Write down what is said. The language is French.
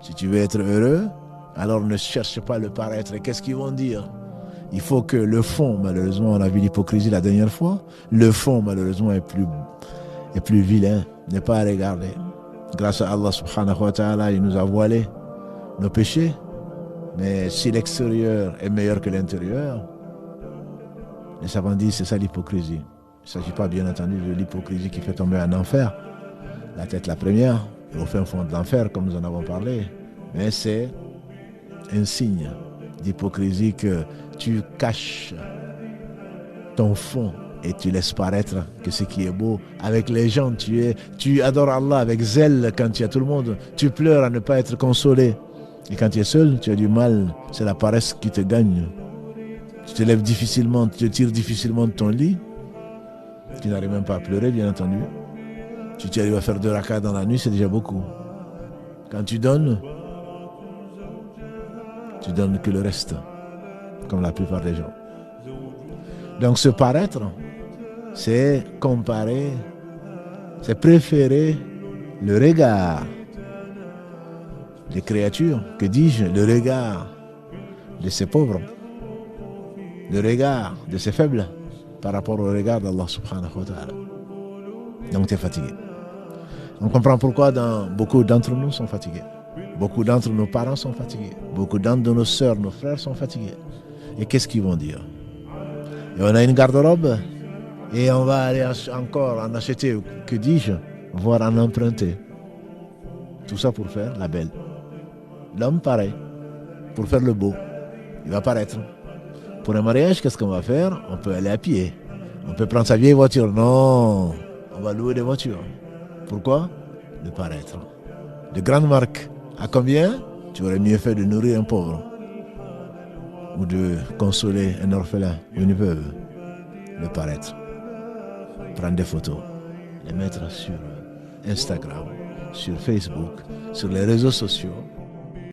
Si tu veux être heureux, alors ne cherche pas le paraître. Et qu'est-ce qu'ils vont dire? Il faut que le fond, malheureusement, on a vu l'hypocrisie la dernière fois, le fond, malheureusement, est plus vilain, n'est pas à regarder. Grâce à Allah subhanahu wa ta'ala, il nous a voilé nos péchés. Mais si l'extérieur est meilleur que l'intérieur, les savants disent c'est ça l'hypocrisie. Il ne s'agit pas bien entendu de l'hypocrisie qui fait tomber en enfer, la tête la première, au fin fond de l'enfer comme nous en avons parlé. Mais c'est un signe d'hypocrisie que tu caches ton fond et tu laisses paraître que ce qui est beau. Avec les gens, tu adores Allah avec zèle quand tu as tout le monde. Tu pleures à ne pas être consolé. Et quand tu es seul, tu as du mal. C'est la paresse qui te gagne. Tu te lèves difficilement, tu te tires difficilement de ton lit. Tu n'arrives même pas à pleurer, bien entendu. Si tu arrives à faire 2 rakas dans la nuit, c'est déjà beaucoup. Quand tu donnes que le reste, comme la plupart des gens. Donc se paraître, c'est comparer, c'est préférer le regard des créatures, que dis-je, le regard de ces pauvres, le regard de ces faibles par rapport au regard d'Allah subhanahu wa ta'ala. Donc tu es fatigué. On comprend pourquoi beaucoup d'entre nous sont fatigués. Beaucoup d'entre nos parents sont fatigués. Beaucoup d'entre nos sœurs, nos frères sont fatigués. Et qu'est-ce qu'ils vont dire? Et on a une garde-robe et on va aller encore en acheter, que dis-je, voire en emprunter. Tout ça pour faire la belle. L'homme, pareil, pour faire le beau. Il va paraître. Pour un mariage, qu'est-ce qu'on va faire? On peut aller à pied. On peut prendre sa vieille voiture. Non, on va louer des voitures. Pourquoi? De paraître. De grandes marques. À combien? Tu aurais mieux fait de nourrir un pauvre. Ou de consoler un orphelin ou une veuve. Le paraître. Prendre des photos. Les mettre sur Instagram, sur Facebook, sur les réseaux sociaux.